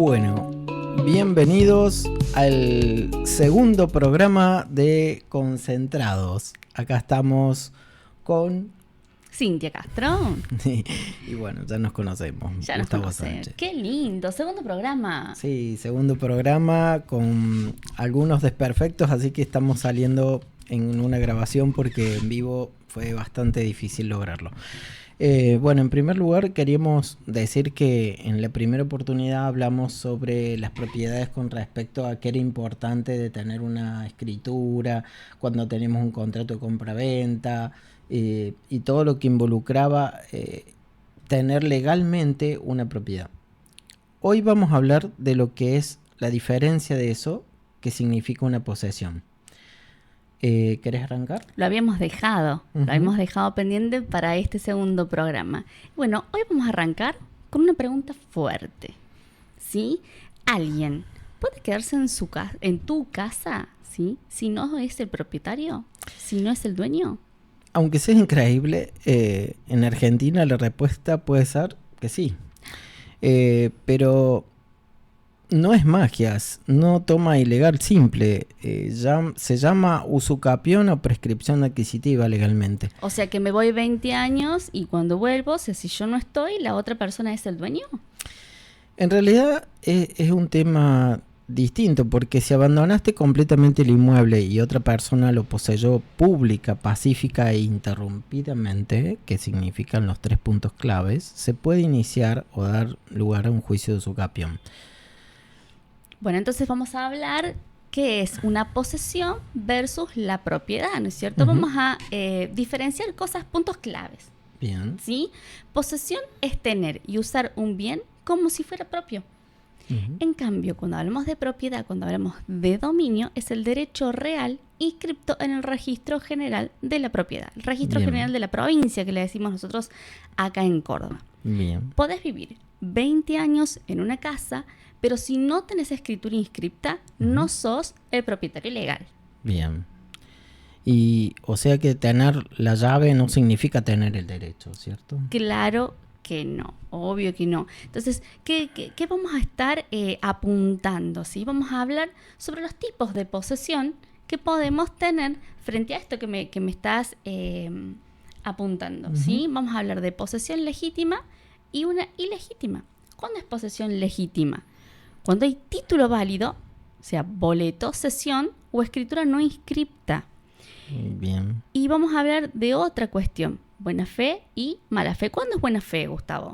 Bueno, bienvenidos al segundo programa de Concentrados. Acá estamos con Cintia Castro. y bueno, ya nos conocemos. Ya nos Gustavo conocen. Sánchez. Qué lindo, segundo programa. Sí, segundo programa con algunos desperfectos, así que estamos saliendo en una grabación porque en vivo fue bastante difícil lograrlo. Bueno, en primer lugar queríamos decir que en la primera oportunidad hablamos sobre las propiedades con respecto a que era importante de tener una escritura cuando tenemos un contrato de compra-venta y todo lo que involucraba tener legalmente una propiedad. Hoy vamos a hablar de lo que es la diferencia de eso que significa una posesión. ¿Querés arrancar? Lo habíamos dejado pendiente para este segundo programa. Bueno, hoy vamos a arrancar con una pregunta fuerte. ¿Sí? ¿Alguien puede quedarse en tu casa, ¿sí? Si no es el propietario? ¿Si no es el dueño? Aunque sea increíble, en Argentina la respuesta puede ser que sí. Pero no es magia, no toma ilegal simple. Se llama usucapión o prescripción adquisitiva legalmente. O sea que me voy 20 años y cuando vuelvo, si yo no estoy, ¿la otra persona es el dueño? En realidad es un tema distinto, porque si abandonaste completamente el inmueble y otra persona lo poseyó pública, pacífica e interrumpidamente, que significan los 3 puntos claves, se puede iniciar o dar lugar a un juicio de usucapión. Bueno, entonces vamos a hablar qué es una posesión versus la propiedad, ¿no es cierto? Vamos a diferenciar puntos claves. Bien. ¿Sí? Posesión es tener y usar un bien como si fuera propio. En cambio, cuando hablamos de propiedad, cuando hablamos de dominio, es el derecho real inscripto en el registro general de la propiedad. El registro general de la provincia, que le decimos nosotros acá en Córdoba. Bien. Podés vivir 20 años en una casa, pero si no tenés escritura inscripta, no sos el propietario legal. Bien. Y o sea que tener la llave no significa tener el derecho, ¿cierto? Claro que no, obvio que no. Entonces, ¿qué vamos a estar apuntando? ¿Sí? Vamos a hablar sobre los tipos de posesión que podemos tener frente a esto que me estás apuntando. ¿Sí? Vamos a hablar de posesión legítima y una ilegítima. ¿Cuándo es posesión legítima? Cuando hay título válido, o sea, boleto, cesión o escritura no inscripta. Bien. Y vamos a hablar de otra cuestión, buena fe y mala fe. ¿Cuándo es buena fe, Gustavo?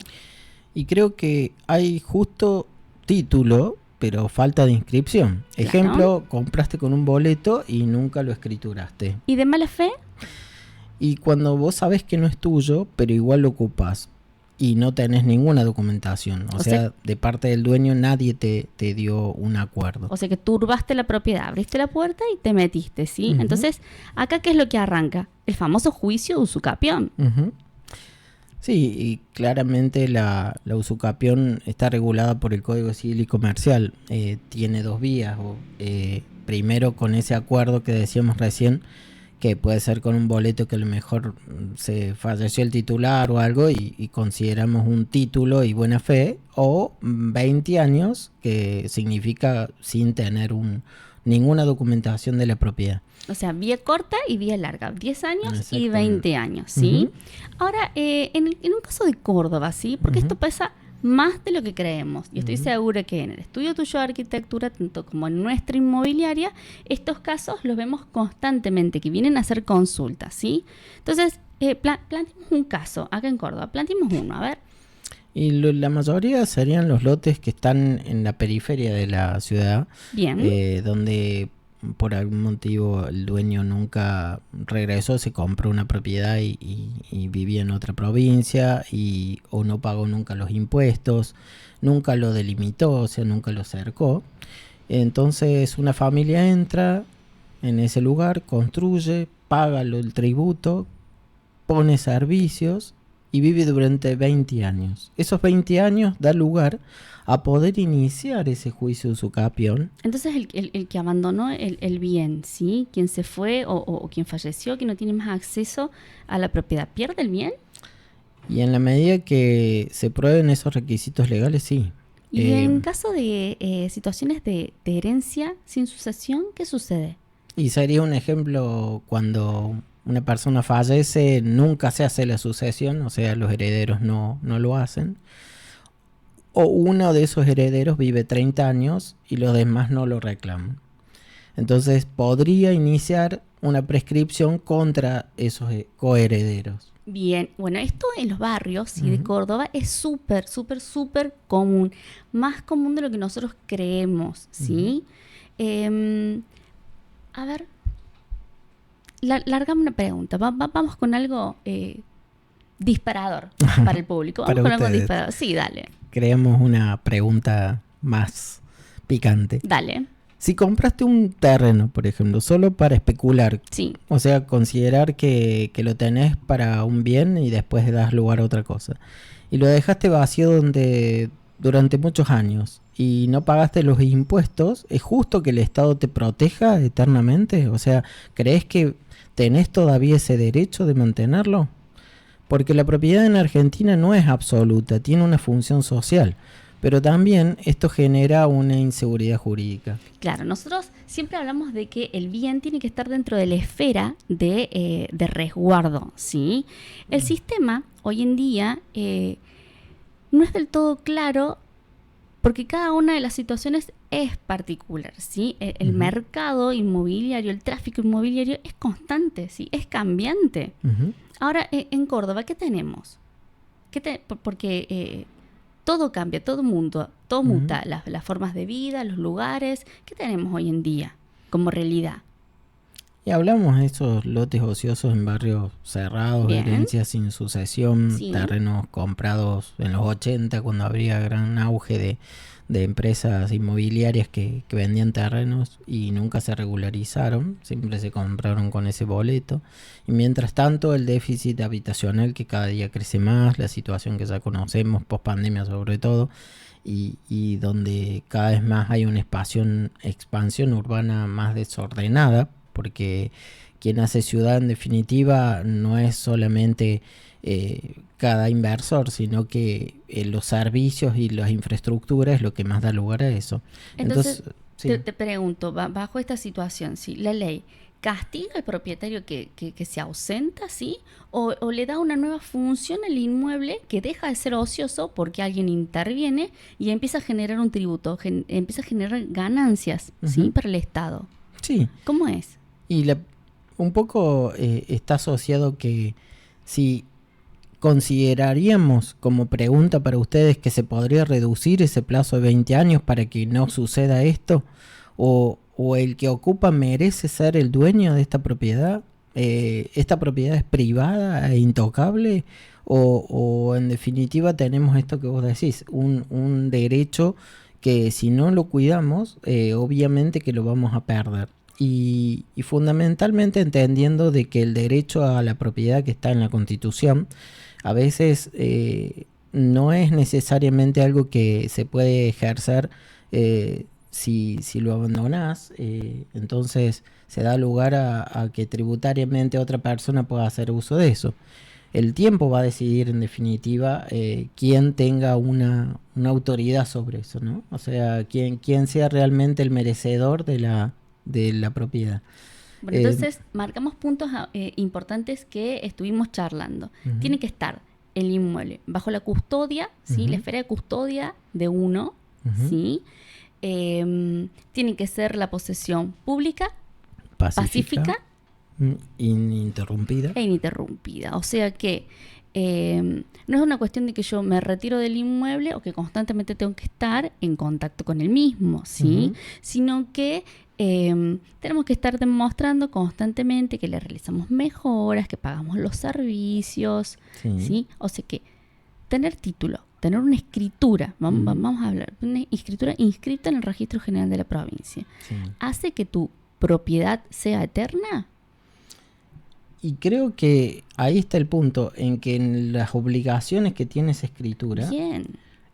Y creo que hay justo título, pero falta de inscripción. Claro. Ejemplo, compraste con un boleto y nunca lo escrituraste. ¿Y de mala fe? Y cuando vos sabés que no es tuyo, pero igual lo ocupás y no tenés ninguna documentación. O sea, de parte del dueño nadie te dio un acuerdo. O sea que turbaste la propiedad, abriste la puerta y te metiste, ¿sí? Entonces, ¿acá qué es lo que arranca? El famoso juicio de usucapión. Sí, y claramente la usucapión está regulada por el Código Civil y Comercial. Tiene 2 vías. Primero, con ese acuerdo que decíamos recién, que puede ser con un boleto que a lo mejor se falleció el titular o algo y consideramos un título y buena fe, o 20 años, que significa sin tener ninguna documentación de la propiedad. O sea, vía corta y vía larga, 10 años y 20 años, ¿sí? Ahora, en un caso de Córdoba, ¿sí? Porque esto pasa más de lo que creemos. Y estoy segura que en el estudio tuyo de arquitectura, tanto como en nuestra inmobiliaria, estos casos los vemos constantemente, que vienen a hacer consultas, ¿sí? Entonces, planteemos un caso acá en Córdoba. Planteemos uno, a ver. Y la mayoría serían los lotes que están en la periferia de la ciudad. Bien. Donde por algún motivo el dueño nunca regresó, se compró una propiedad y vivía en otra provincia o no pagó nunca los impuestos, nunca lo delimitó, o sea, nunca lo cercó. Entonces una familia entra en ese lugar, construye, paga el tributo, pone servicios y vive durante 20 años. Esos 20 años da lugar a poder iniciar ese juicio de usucapión. Entonces el que abandonó el bien, ¿sí? Quien se fue o quien falleció, que no tiene más acceso a la propiedad, ¿pierde el bien? Y en la medida que se prueben esos requisitos legales, sí. Y en caso de situaciones de herencia sin sucesión, ¿qué sucede? Y sería un ejemplo cuando una persona fallece, nunca se hace la sucesión, o sea, los herederos no lo hacen. O uno de esos herederos vive 30 años y los demás no lo reclaman. Entonces podría iniciar una prescripción contra esos coherederos. Bien, bueno, esto en los barrios de Córdoba es súper común, más común de lo que nosotros creemos, ¿sí? A ver, largame una pregunta, vamos con algo disparador para el público, vamos con algo disparador, sí, dale. Creamos una pregunta más picante. Dale. Si compraste un terreno, por ejemplo, solo para especular, sí. O sea, considerar que lo tenés para un bien y después das lugar a otra cosa, y lo dejaste vacío durante muchos años y no pagaste los impuestos, ¿es justo que el Estado te proteja eternamente? O sea, ¿crees que tenés todavía ese derecho de mantenerlo? Porque la propiedad en Argentina no es absoluta, tiene una función social. Pero también esto genera una inseguridad jurídica. Claro, nosotros siempre hablamos de que el bien tiene que estar dentro de la esfera de resguardo, ¿sí? El sistema hoy en día no es del todo claro porque cada una de las situaciones es particular, ¿sí? El mercado inmobiliario, el tráfico inmobiliario es constante, ¿sí? Es cambiante. Ahora, en Córdoba, ¿qué tenemos? Porque todo cambia, todo muta, las formas de vida, los lugares. ¿Qué tenemos hoy en día como realidad? Y hablamos de esos lotes ociosos en barrios cerrados, Bien. herencias sin sucesión, sí. Terrenos comprados en los 80 cuando habría gran auge de empresas inmobiliarias que vendían terrenos y nunca se regularizaron, siempre se compraron con ese boleto. Y mientras tanto el déficit habitacional que cada día crece más, la situación que ya conocemos, post pandemia sobre todo, y donde cada vez más hay una expansión urbana más desordenada, porque quien hace ciudad en definitiva no es solamente cada inversor, sino que los servicios y las infraestructuras es lo que más da lugar a eso. Entonces sí. te pregunto, bajo esta situación, ¿sí? ¿La ley castiga al propietario que se ausenta, ¿sí? O le da una nueva función al inmueble que deja de ser ocioso porque alguien interviene y empieza a generar un tributo, empieza a generar ganancias, ¿sí? Para el Estado? Sí. ¿Cómo es? Y un poco está asociado que si consideraríamos como pregunta para ustedes que se podría reducir ese plazo de 20 años para que no suceda esto, o el que ocupa merece ser el dueño de esta propiedad, esta propiedad es privada e intocable, o en definitiva tenemos esto que vos decís, un derecho que si no lo cuidamos, obviamente que lo vamos a perder. Y fundamentalmente entendiendo de que el derecho a la propiedad que está en la Constitución a veces no es necesariamente algo que se puede ejercer si lo abandonás, entonces se da lugar a que tributariamente otra persona pueda hacer uso de eso. El tiempo va a decidir en definitiva quién tenga una autoridad sobre eso, ¿no? O sea, quién sea realmente el merecedor de la propiedad. Bueno, entonces marcamos puntos importantes que estuvimos charlando. Tiene que estar el inmueble bajo la custodia, ¿sí? La esfera de custodia de uno, ¿sí? Tiene que ser la posesión pública, pacífica ininterrumpida. E ininterrumpida. O sea que no es una cuestión de que yo me retiro del inmueble o que constantemente tengo que estar en contacto con el mismo, ¿sí? Sino que tenemos que estar demostrando constantemente que le realizamos mejoras, que pagamos los servicios, ¿sí? O sea que tener título, tener una escritura, vamos a hablar, una escritura inscrita en el Registro General de la provincia, ¿hace que tu propiedad sea eterna? Y creo que ahí está el punto, en que en las obligaciones que tiene esa escritura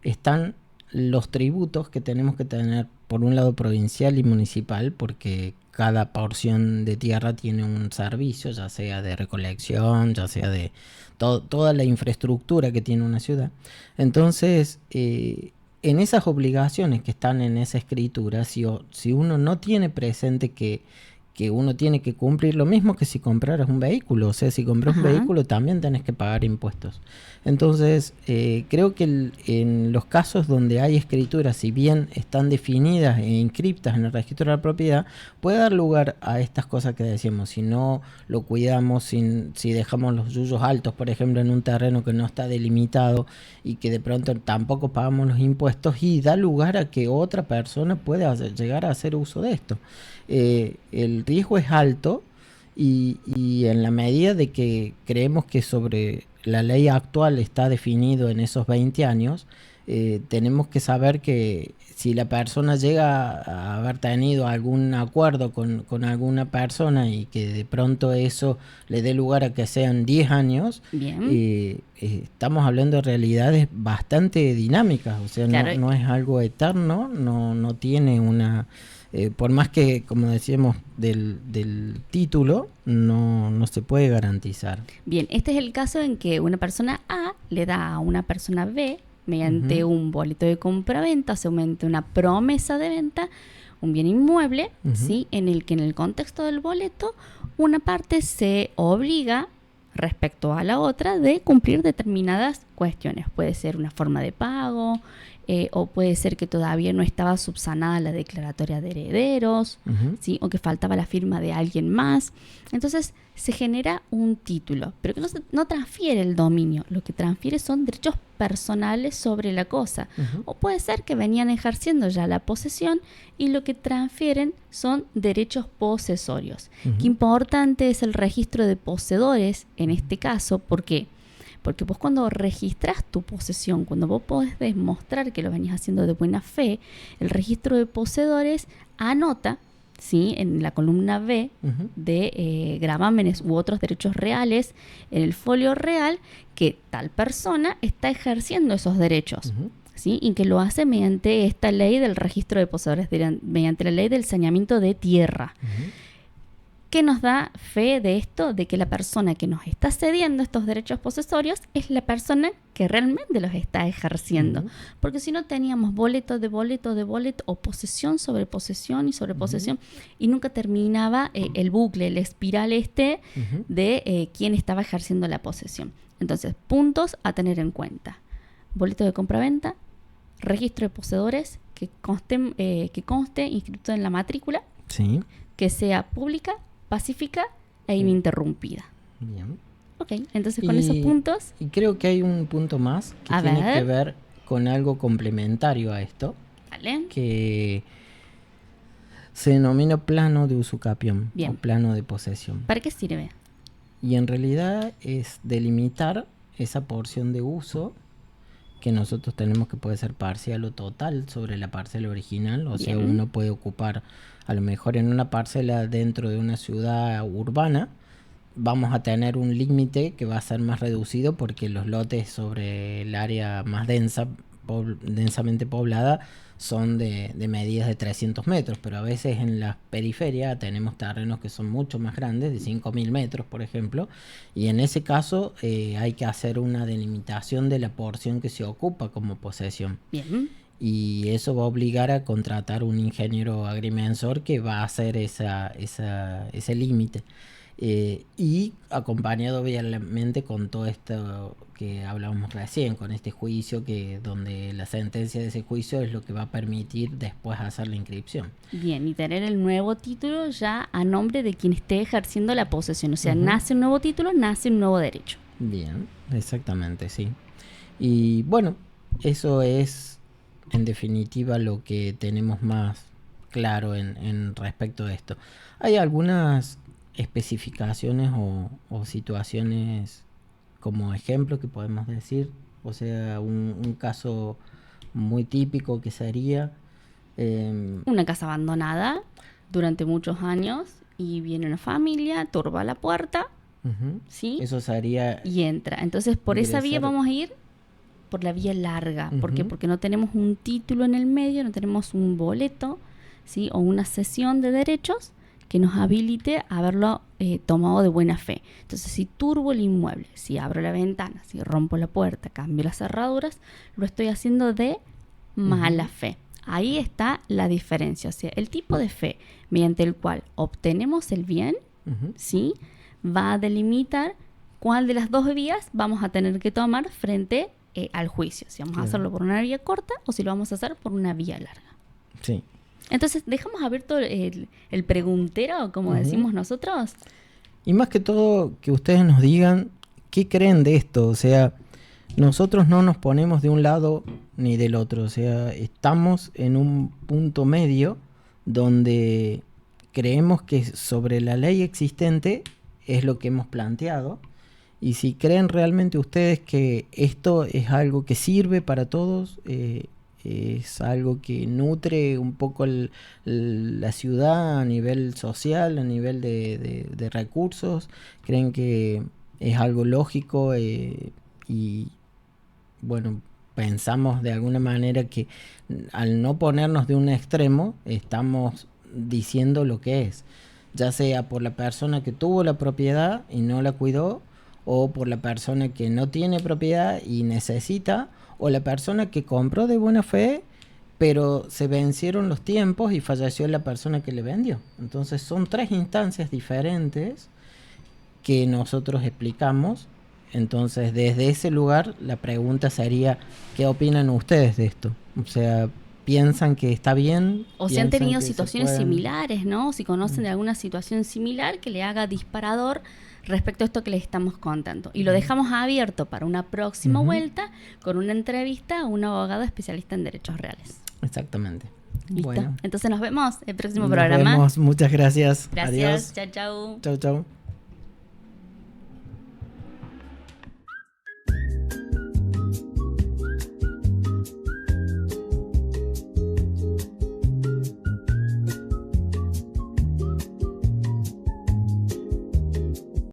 están los tributos que tenemos que tener, por un lado provincial y municipal, porque cada porción de tierra tiene un servicio, ya sea de recolección, ya sea de toda la infraestructura que tiene una ciudad. Entonces, en esas obligaciones que están en esa escritura, si uno no tiene presente que uno tiene que cumplir lo mismo que si compraras un vehículo. O sea, si compras un vehículo también tenés que pagar impuestos. Entonces, creo que en los casos donde hay escrituras, si bien están definidas e inscriptas en el registro de la propiedad, puede dar lugar a estas cosas que decíamos. Si no lo cuidamos, si dejamos los yuyos altos, por ejemplo, en un terreno que no está delimitado y que de pronto tampoco pagamos los impuestos, y da lugar a que otra persona pueda llegar a hacer uso de esto. El riesgo es alto y en la medida de que creemos que sobre la ley actual está definido en esos 20 años, tenemos que saber que si la persona llega a haber tenido algún acuerdo con alguna persona y que de pronto eso le dé lugar a que sean 10 años, estamos hablando de realidades bastante dinámicas. O sea, claro, no es algo eterno, no tiene una... por más que, como decíamos, del título, no se puede garantizar. Bien, este es el caso en que una persona A le da a una persona B, mediante un boleto de compraventa, o sea, mediante una promesa de venta, un bien inmueble, ¿sí? En el que en el contexto del boleto, una parte se obliga respecto a la otra de cumplir determinadas cuestiones. Puede ser una forma de pago, o puede ser que todavía no estaba subsanada la declaratoria de herederos, ¿sí? O que faltaba la firma de alguien más. Entonces se genera un título, pero que no transfiere el dominio, lo que transfiere son derechos personales sobre la cosa. O puede ser que venían ejerciendo ya la posesión y lo que transfieren son derechos posesorios. Qué importante es el registro de poseedores en este caso, ¿por qué? Porque vos cuando registrás tu posesión, cuando vos podés demostrar que lo venías haciendo de buena fe, el registro de poseedores anota, ¿sí? En la columna B de gravámenes u otros derechos reales, en el folio real, que tal persona está ejerciendo esos derechos. ¿Sí? Y que lo hace mediante esta ley del registro de poseedores, mediante la ley del saneamiento de tierra. ¿Qué nos da fe de esto? De que la persona que nos está cediendo estos derechos posesorios es la persona que realmente los está ejerciendo. Porque si no teníamos boleto de boleto de boleto, o posesión sobre posesión y sobre posesión, y nunca terminaba el bucle, el espiral de quién estaba ejerciendo la posesión. Entonces, puntos a tener en cuenta: boleto de compraventa, registro de poseedores que conste inscrito en la matrícula, que sea pública, pacífica e ininterrumpida. Bien. Ok, entonces con esos puntos... Y creo que hay un punto más que tiene que ver con algo complementario a esto. Vale. Que se denomina plano de usucapión o plano de posesión. ¿Para qué sirve? Y en realidad es delimitar esa porción de uso que nosotros tenemos, que puede ser parcial o total sobre la parcela original. O sea, uno puede ocupar a lo mejor en una parcela dentro de una ciudad urbana, vamos a tener un límite que va a ser más reducido porque los lotes sobre el área más densamente poblada son de medidas de 300 metros, pero a veces en la periferia tenemos terrenos que son mucho más grandes, de 5.000 metros, por ejemplo, y en ese caso hay que hacer una delimitación de la porción que se ocupa como posesión. Bien. Y eso va a obligar a contratar un ingeniero agrimensor que va a hacer ese límite. Y acompañado obviamente con todo esto que hablábamos recién, con este juicio donde la sentencia de ese juicio es lo que va a permitir después hacer la inscripción. Bien, y tener el nuevo título ya a nombre de quien esté ejerciendo la posesión. O sea, nace un nuevo título, nace un nuevo derecho. Bien, exactamente, sí. Y bueno, eso es en definitiva lo que tenemos más claro en respecto de esto. Hay algunas especificaciones o situaciones como ejemplo que podemos decir. O sea, un caso muy típico que sería una casa abandonada durante muchos años y viene una familia, turba la puerta, ¿sí? Eso sería y entra. Entonces por esa vía vamos a ir por la vía larga. ¿Por qué? Porque no tenemos un título en el medio, no tenemos un boleto, ¿sí? O una cesión de derechos que nos habilite a haberlo tomado de buena fe. Entonces, si turbo el inmueble, si abro la ventana, si rompo la puerta, cambio las cerraduras, lo estoy haciendo de mala fe. Ahí está la diferencia. O sea, el tipo de fe mediante el cual obtenemos el bien, ¿sí?, va a delimitar cuál de las dos vías vamos a tener que tomar frente al juicio. Si vamos a hacerlo por una vía corta o si lo vamos a hacer por una vía larga. Sí. Entonces, dejamos abierto el preguntero, como decimos nosotros. Y más que todo, que ustedes nos digan qué creen de esto. O sea, nosotros no nos ponemos de un lado ni del otro. O sea, estamos en un punto medio donde creemos que sobre la ley existente es lo que hemos planteado. Y si creen realmente ustedes que esto es algo que sirve para todos, es algo que nutre un poco la ciudad a nivel social, a nivel de recursos, creen que es algo lógico y bueno, pensamos de alguna manera que al no ponernos de un extremo estamos diciendo lo que es, ya sea por la persona que tuvo la propiedad y no la cuidó, o por la persona que no tiene propiedad y necesita, o la persona que compró de buena fe, pero se vencieron los tiempos y falleció la persona que le vendió. Entonces son tres instancias diferentes que nosotros explicamos. Entonces desde ese lugar la pregunta sería, ¿qué opinan ustedes de esto? O sea, ¿piensan que está bien? O si han tenido situaciones similares, ¿no? Si conocen de alguna situación similar que le haga disparador respecto a esto que les estamos contando. Y lo dejamos abierto para una próxima vuelta con una entrevista a un abogado especialista en derechos reales. Exactamente. ¿Listo? Bueno. Entonces nos vemos el próximo Nos programa. vemos. Muchas gracias. Gracias. Adiós. Chau, chau. Chau, chau.